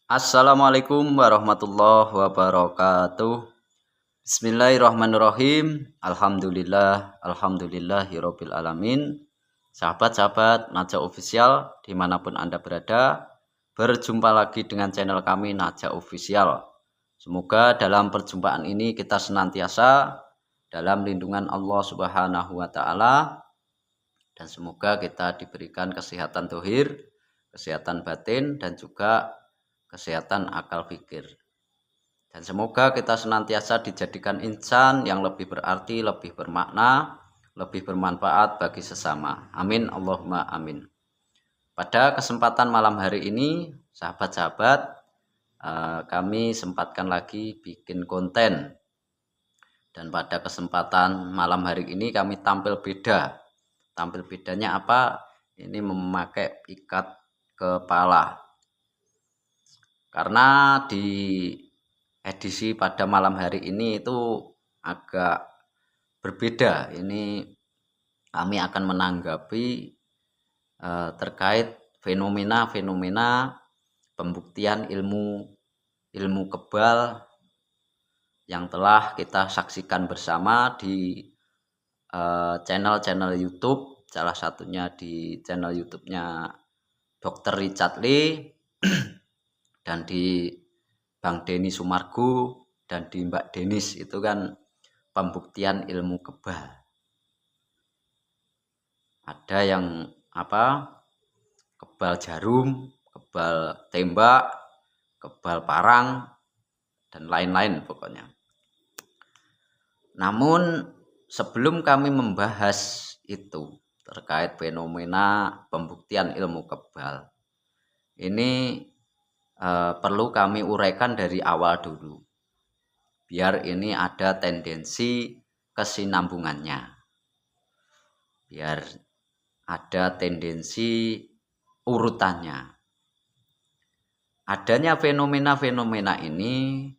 Assalamualaikum warahmatullahi wabarakatuh. Bismillahirrahmanirrahim. Alhamdulillahirobbil alamin. Sahabat-sahabat Najah Official dimanapun Anda berada, berjumpa lagi dengan channel kami Najah Official. Semoga dalam perjumpaan ini kita senantiasa dalam lindungan Allah Subhanahu wa Ta'ala, dan semoga kita diberikan kesehatan zahir, kesehatan batin, dan juga kesehatan akal pikir. Dan semoga kita senantiasa dijadikan insan yang lebih berarti, lebih bermakna, lebih bermanfaat bagi sesama. Amin Allahumma amin. Pada kesempatan malam hari ini, sahabat-sahabat, kami sempatkan lagi bikin konten. Dan pada kesempatan malam hari ini kami tampil beda. Tampil bedanya apa? Ini memakai ikat kepala. Karena di edisi pada malam hari ini itu agak berbeda. Ini kami akan menanggapi terkait fenomena-fenomena pembuktian ilmu kebal yang telah kita saksikan bersama di channel-channel YouTube. Salah satunya di channel YouTube-nya Dr. Richard Lee, dan di Bang Denny Sumargo, dan di Mbak Denis. Itu kan pembuktian ilmu kebal. Ada yang kebal jarum, kebal tembak, kebal parang, dan lain-lain pokoknya. Namun sebelum kami membahas itu terkait fenomena pembuktian ilmu kebal, ini perlu kami uraikan dari awal dulu, biar ini ada tendensi kesinambungannya, biar ada tendensi urutannya. Adanya fenomena-fenomena ini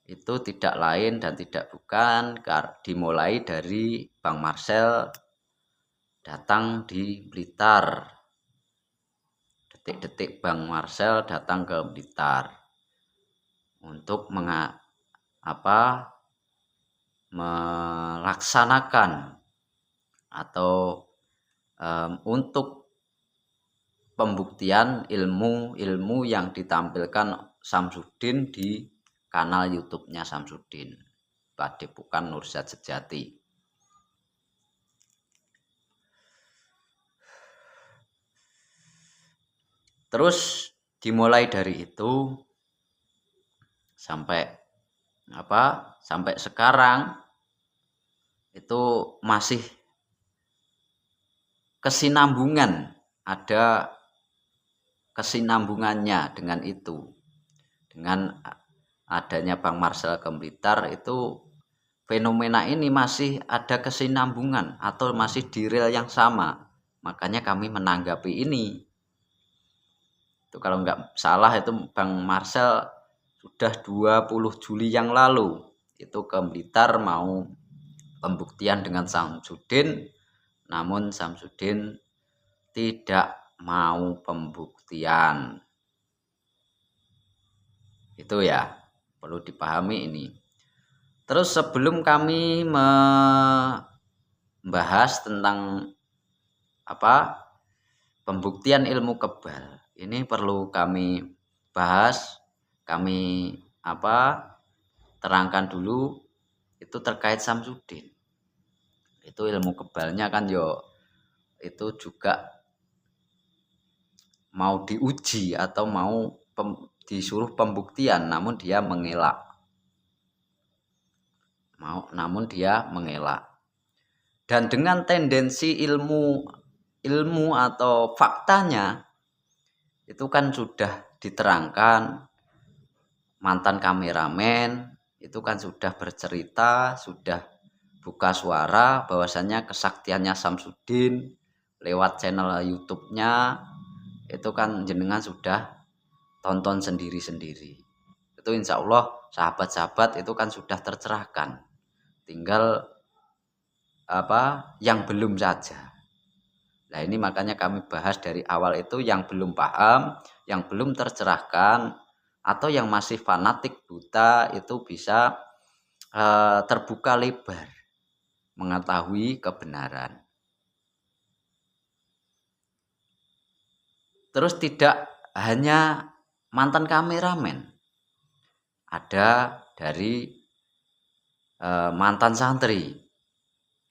itu tidak lain dan tidak bukan dimulai dari Bang Marcel datang di Blitar. Detik-detik Bang Marcel datang ke Blitar untuk melaksanakan atau untuk pembuktian ilmu yang ditampilkan Samsudin di kanal YouTube-nya Samsudin, Padepokan Nurzat Sejati. Terus dimulai dari itu sampai sekarang itu masih kesinambungan, ada kesinambungannya dengan itu. Dengan adanya Bang Marcel ke Blitar, itu fenomena ini masih ada kesinambungan atau masih di rel yang sama. Makanya kami menanggapi ini. Itu kalau nggak salah itu Bang Marcel sudah 20 Juli yang lalu itu ke Blitar mau pembuktian dengan Samsudin, namun Samsudin tidak mau pembuktian. Itu ya, perlu dipahami ini. Terus sebelum kami membahas tentang pembuktian ilmu kebal, ini perlu kami bahas, kami terangkan dulu itu terkait Samsudin. Itu ilmu kebalnya kan itu juga mau diuji atau mau disuruh pembuktian, namun dia mengelak. Dan dengan tendensi ilmu atau faktanya itu kan sudah diterangkan, mantan kameramen itu kan sudah bercerita, sudah buka suara bahwasannya kesaktiannya Samsudin lewat channel YouTube-nya itu kan jenengan sudah tonton sendiri-sendiri. Itu insya Allah sahabat-sahabat itu kan sudah tercerahkan, tinggal yang belum saja. Nah ini makanya kami bahas dari awal itu, yang belum paham, yang belum tercerahkan, atau yang masih fanatik buta itu bisa terbuka lebar mengetahui kebenaran. Terus tidak hanya mantan kameramen, ada dari mantan santri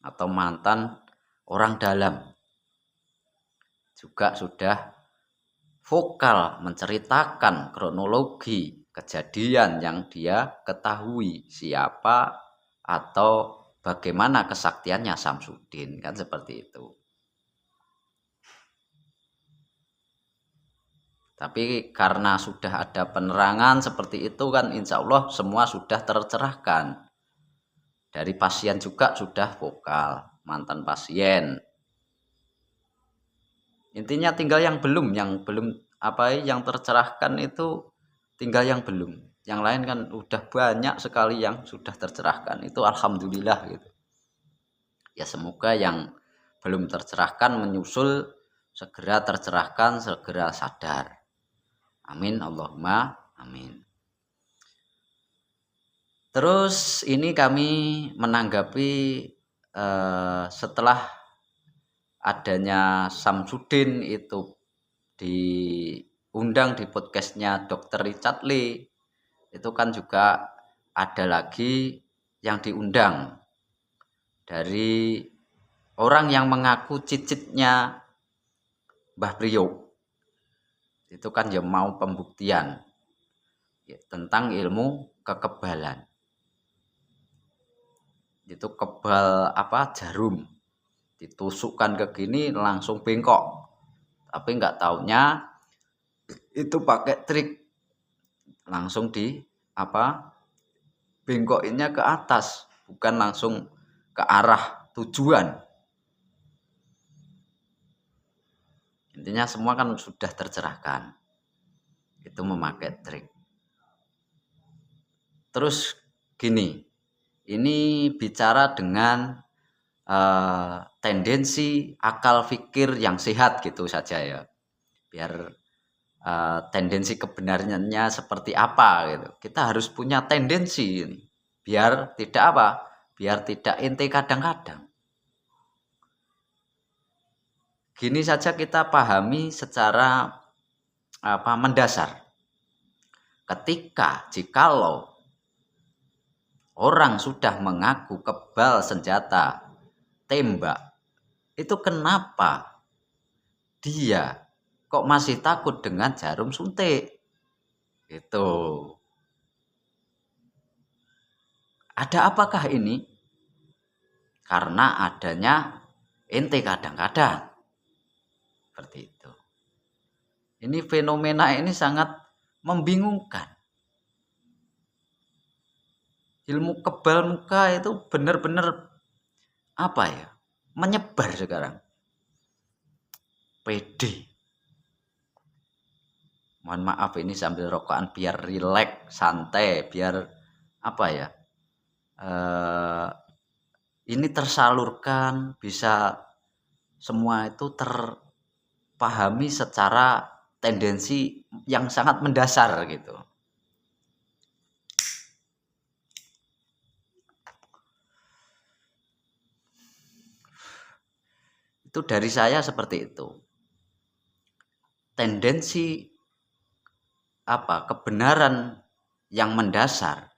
atau mantan orang dalam juga sudah vokal menceritakan kronologi kejadian yang dia ketahui, siapa atau bagaimana kesaktiannya Samsudin, kan seperti itu. Tapi karena sudah ada penerangan seperti itu kan, insya Allah semua sudah tercerahkan. Dari pasien juga sudah vokal, mantan pasien. Intinya tinggal yang belum yang tercerahkan itu tinggal yang belum. Yang lain kan udah banyak sekali yang sudah tercerahkan. Itu alhamdulillah gitu. Ya semoga yang belum tercerahkan menyusul segera tercerahkan, segera sadar. Amin, Allahumma amin. Terus ini kami menanggapi setelah adanya Samsudin itu diundang di podcastnya Dr. Richard Lee, itu kan juga ada lagi yang diundang dari orang yang mengaku cicitnya Mbah Priok. Itu kan ya mau pembuktian ya, tentang ilmu kekebalan. Itu kebal jarum, ditusukkan ke gini langsung bengkok. Tapi nggak taunya itu pakai trik, langsung di bengkokinnya ke atas, bukan langsung ke arah tujuan. Intinya semua kan sudah tercerahkan. Itu memakai trik. Terus gini, ini bicara dengan tendensi akal pikir yang sehat gitu saja ya. Biar tendensi kebenarannya seperti apa gitu. Kita harus punya tendensi ini. Biar tidak Biar tidak ente kadang-kadang. Gini saja kita pahami secara mendasar. Jikalau orang sudah mengaku kebal senjata tembak, itu kenapa dia kok masih takut dengan jarum suntik? Itu. Ada apakah ini? Karena adanya ente kadang-kadang. Seperti itu. Ini fenomena ini sangat membingungkan. Ilmu kebal muka itu benar-benar menyebar sekarang. PD. Mohon maaf ini sambil rokokan biar rileks, santai, biar ini tersalurkan, bisa semua itu terpahami secara tendensi yang sangat mendasar gitu. Itu dari saya seperti itu. Tendensi kebenaran yang mendasar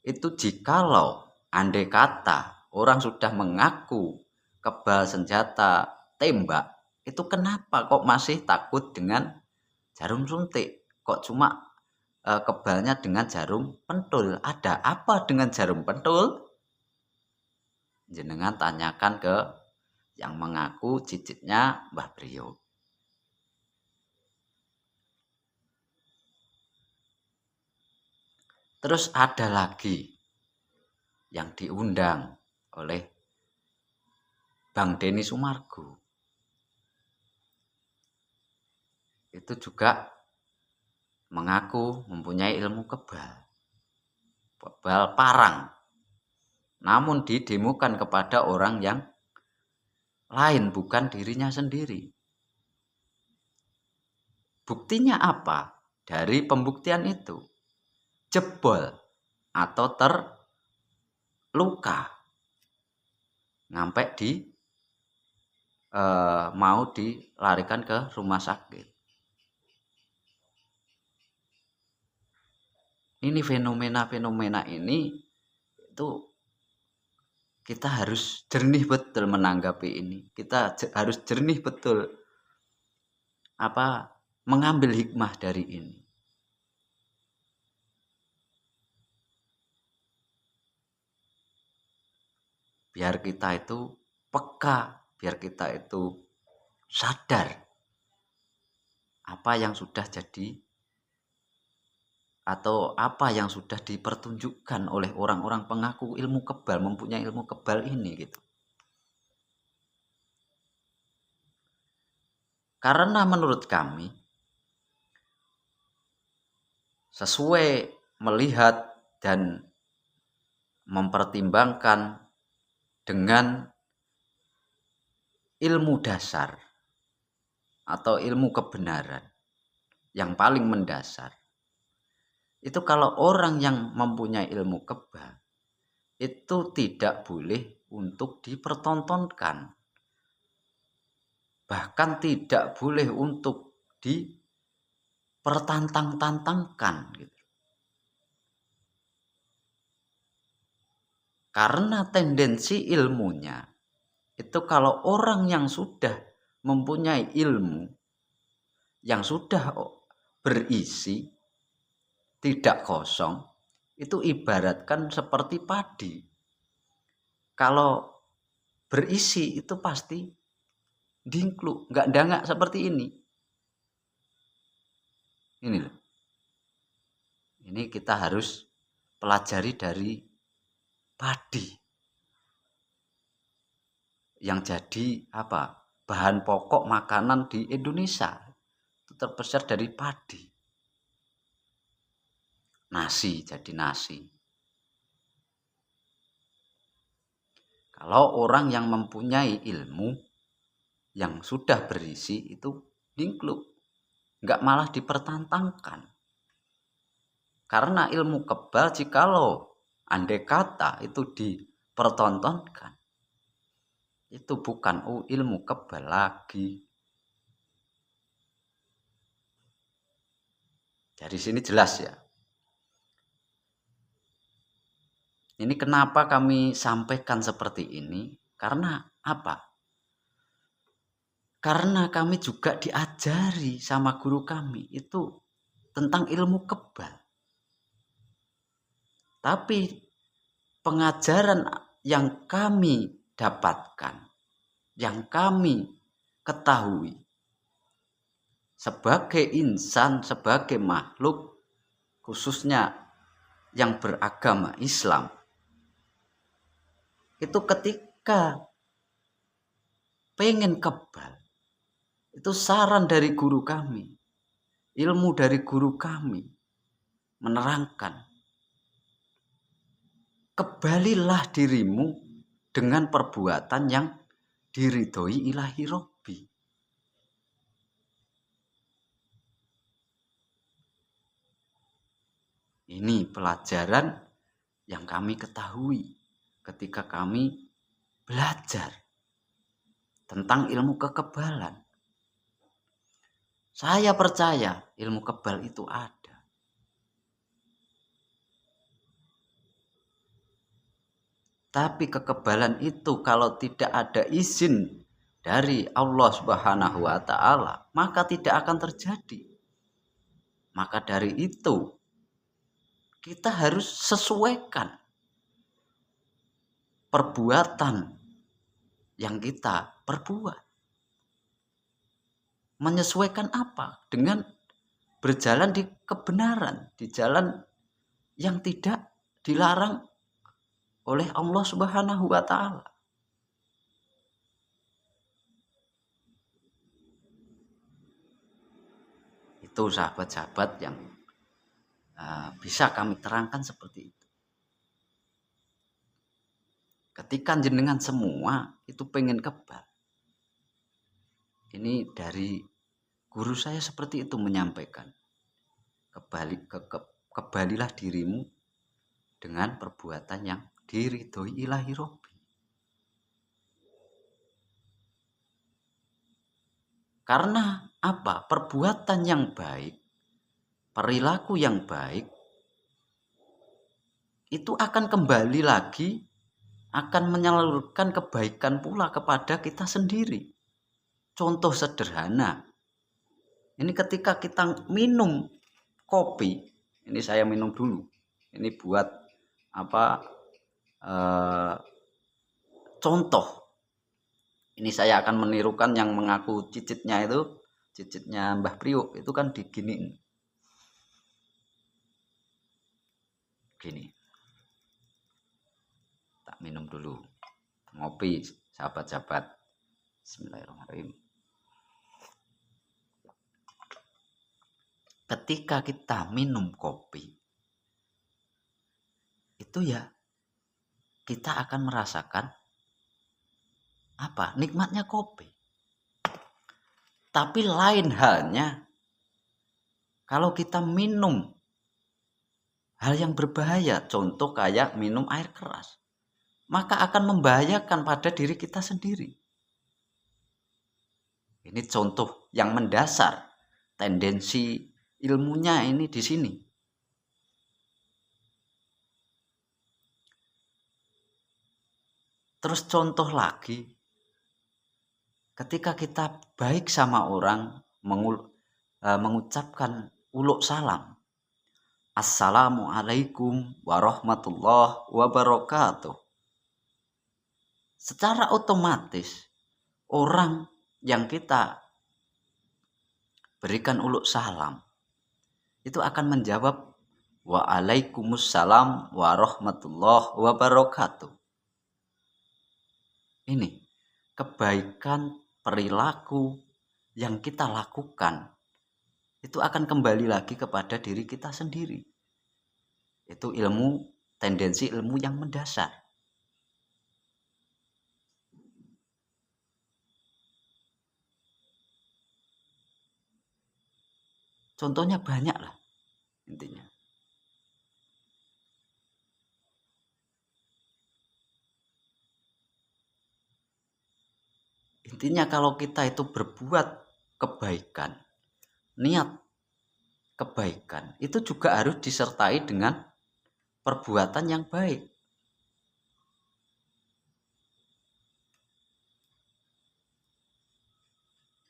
itu jikalau andai kata orang sudah mengaku kebal senjata tembak, itu kenapa kok masih takut dengan jarum suntik? Kok cuma kebalnya dengan jarum pentul? Ada apa dengan jarum pentul? Jenengan tanyakan ke yang mengaku cicitnya Mbah Priok. Terus ada lagi yang diundang oleh Bang Denny Sumargo. Itu juga mengaku mempunyai ilmu kebal parang. Namun didemokan kepada orang yang lain, bukan dirinya sendiri. Buktinya apa? dari pembuktian itu, jebol atau terluka, sampai mau dilarikan ke rumah sakit. Ini fenomena-fenomena ini itu kita harus jernih betul menanggapi ini. Kita harus jernih betul mengambil hikmah dari ini. Biar kita itu peka, biar kita itu sadar apa yang sudah jadi atau apa yang sudah dipertunjukkan oleh orang-orang pengaku ilmu kebal, mempunyai ilmu kebal ini gitu. Karena menurut kami sesuai melihat dan mempertimbangkan dengan ilmu dasar atau ilmu kebenaran yang paling mendasar, itu kalau orang yang mempunyai ilmu kebal itu tidak boleh untuk dipertontonkan, bahkan tidak boleh untuk dipertantang-tantangkan gitu. Karena tendensi ilmunya itu kalau orang yang sudah mempunyai ilmu yang sudah berisi, tidak kosong, itu ibaratkan seperti padi. Kalau berisi itu pasti dingkluk, nggak dangak seperti ini. Ini loh. Ini kita harus pelajari dari padi yang jadi bahan pokok makanan di Indonesia. Itu terbesar dari padi. Nasi jadi nasi. Kalau orang yang mempunyai ilmu yang sudah berisi itu dingkluk, nggak malah dipertantangkan. Karena ilmu kebal jikalau andai kata itu dipertontonkan, itu bukan ilmu kebal lagi. Dari sini jelas ya. Ini kenapa kami sampaikan seperti ini? Karena apa? Karena kami juga diajari sama guru kami itu tentang ilmu kebal. Tapi pengajaran yang kami dapatkan, yang kami ketahui sebagai insan, sebagai makhluk khususnya yang beragama Islam, itu ketika pengen kebal, itu saran dari guru kami, ilmu dari guru kami menerangkan, kebalilah dirimu dengan perbuatan yang diridhoi ilahi Robbi. Ini pelajaran yang kami ketahui ketika kami belajar tentang ilmu kekebalan. Saya percaya ilmu kebal itu ada. Tapi kekebalan itu kalau tidak ada izin dari Allah Subhanahu wa taala, maka tidak akan terjadi. Maka dari itu kita harus sesuaikan perbuatan yang kita perbuat. Menyesuaikan apa? Dengan berjalan di kebenaran, di jalan yang tidak dilarang oleh Allah Subhanahu wa taala. Itu sahabat-sahabat yang bisa kami terangkan seperti itu. Ketika jenengan semua itu pengen kebal, ini dari guru saya seperti itu menyampaikan. kebalilah dirimu dengan perbuatan yang diridhoi ilahi Robbi. Karena apa? Perbuatan yang baik, perilaku yang baik itu akan kembali lagi, akan menyalurkan kebaikan pula kepada kita sendiri. Contoh sederhana, ini ketika kita minum kopi, ini saya minum dulu. Ini buat apa? Contoh. Ini saya akan menirukan yang mengaku cicitnya itu, cicitnya Mbah Priuk itu kan diginiin. Gini. Tak minum dulu. Ngopi, sahabat-sahabat. Bismillahirrahmanirrahim. Ketika kita minum kopi, itu ya kita akan merasakan apa? Nikmatnya kopi. Tapi lain halnya kalau kita minum hal yang berbahaya, contoh kayak minum air keras, maka akan membahayakan pada diri kita sendiri. Ini contoh yang mendasar, tendensi ilmunya ini di sini. Terus contoh lagi, ketika kita baik sama orang, mengucapkan uluk salam, Assalamualaikum warahmatullahi wabarakatuh. Secara otomatis orang yang kita berikan uluk salam itu akan menjawab Waalaikumsalam warahmatullahi wabarakatuh. Ini kebaikan perilaku yang kita lakukan itu akan kembali lagi kepada diri kita sendiri. Itu ilmu, tendensi ilmu yang mendasar. Contohnya banyak lah intinya. Intinya kalau kita itu berbuat kebaikan, niat kebaikan itu juga harus disertai dengan perbuatan yang baik.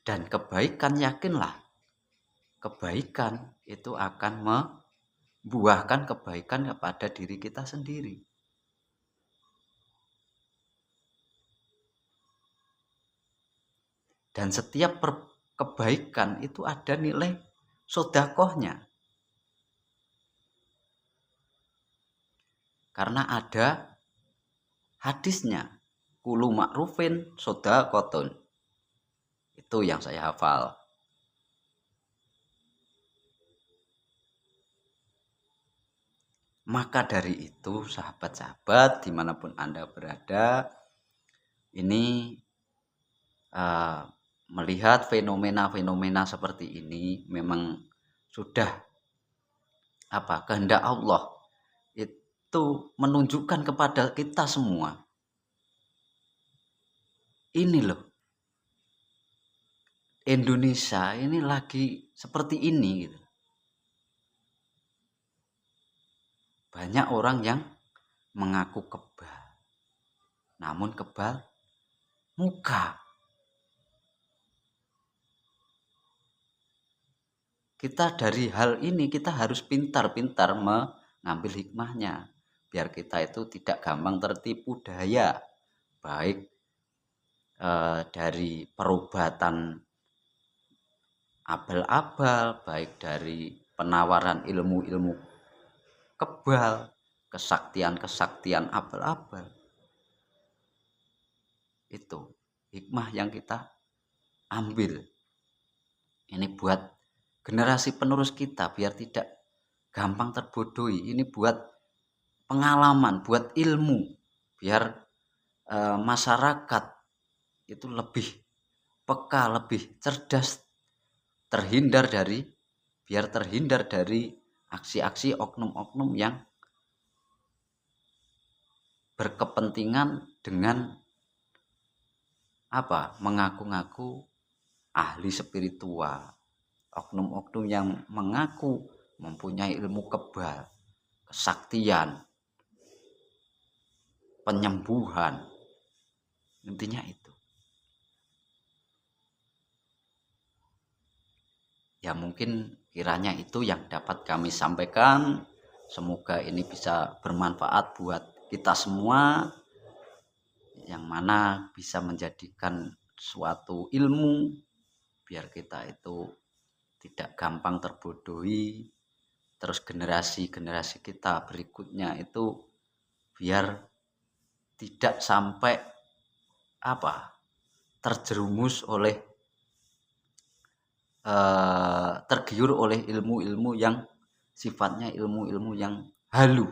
Dan kebaikan, yakinlah, kebaikan itu akan membuahkan kebaikan kepada diri kita sendiri. Dan setiap kebaikan itu ada nilai sodakohnya. Karena ada hadisnya, kulu ma'rufin sodakotun. Itu yang saya hafal. Maka dari itu sahabat-sahabat dimanapun Anda berada, ini melihat fenomena-fenomena seperti ini memang sudah kehendak Allah itu menunjukkan kepada kita semua. Ini loh, Indonesia ini lagi seperti ini gitu. Banyak orang yang mengaku kebal, namun kebal muka. Kita dari hal ini kita harus pintar-pintar mengambil hikmahnya, biar kita itu tidak gampang tertipu daya, baik dari perobatan abal-abal, baik dari penawaran ilmu-ilmu kebal, kesaktian-kesaktian abal-abal. Itu hikmah yang kita ambil. Ini buat generasi penerus kita biar tidak gampang terbodohi. Ini buat pengalaman, buat ilmu, biar masyarakat itu lebih peka, lebih cerdas, terhindar dari biar terhindar dari aksi-aksi oknum-oknum yang berkepentingan dengan mengaku-ngaku ahli spiritual, oknum-oknum yang mengaku mempunyai ilmu kebal, kesaktian, penyembuhan. Intinya itu. Ya mungkin kiranya itu yang dapat kami sampaikan. Semoga ini bisa bermanfaat buat kita semua, yang mana bisa menjadikan suatu ilmu biar kita itu tidak gampang terbodohi. Terus generasi-generasi kita berikutnya itu biar tidak sampai terjerumus oleh tergiur oleh ilmu-ilmu yang sifatnya ilmu-ilmu yang halu.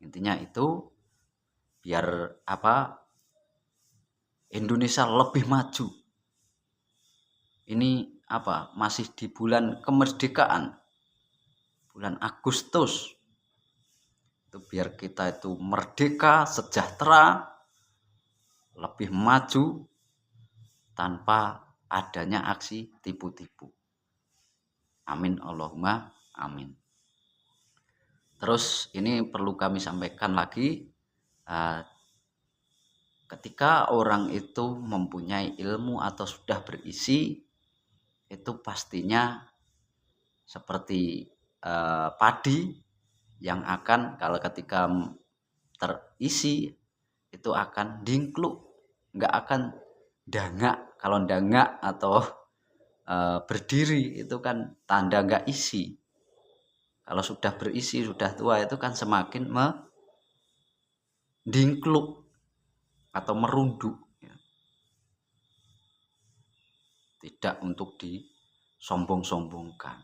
Intinya itu biar Indonesia lebih maju. Ini masih di bulan kemerdekaan, bulan Agustus. Itu biar kita itu merdeka, sejahtera, lebih maju tanpa adanya aksi tipu-tipu. Amin Allahumma amin. Terus ini perlu kami sampaikan lagi, ketika orang itu mempunyai ilmu atau sudah berisi, itu pastinya seperti padi yang akan kalau ketika terisi itu akan dingkluk, nggak akan dangak. Kalau dangak atau berdiri itu kan tanda nggak isi. Kalau sudah berisi, sudah tua itu kan semakin dingkluk atau merunduk, ya. Tidak untuk disombong-sombongkan.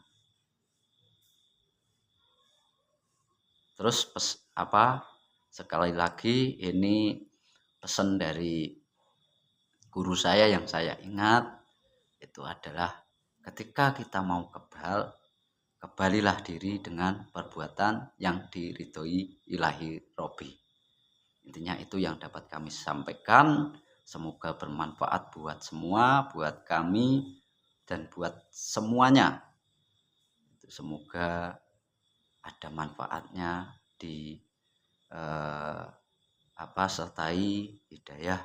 Terus sekali lagi ini pesan dari guru saya yang saya ingat itu adalah ketika kita mau kebal, kebalilah diri dengan perbuatan yang diridhoi ilahi Robi. Intinya itu yang dapat kami sampaikan. Semoga bermanfaat buat semua, buat kami dan buat semuanya. Semoga ada manfaatnya sertai hidayah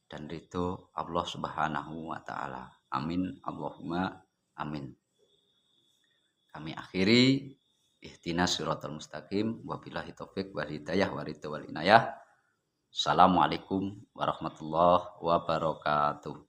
dan ridho Allah Subhanahu wa taala. Amin Allahumma amin. Kami akhiri, ihdinas siratal mustaqim, wabillahi taufik wal hidayah wa ridho wal inayah. Assalamualaikum warahmatullahi wabarakatuh.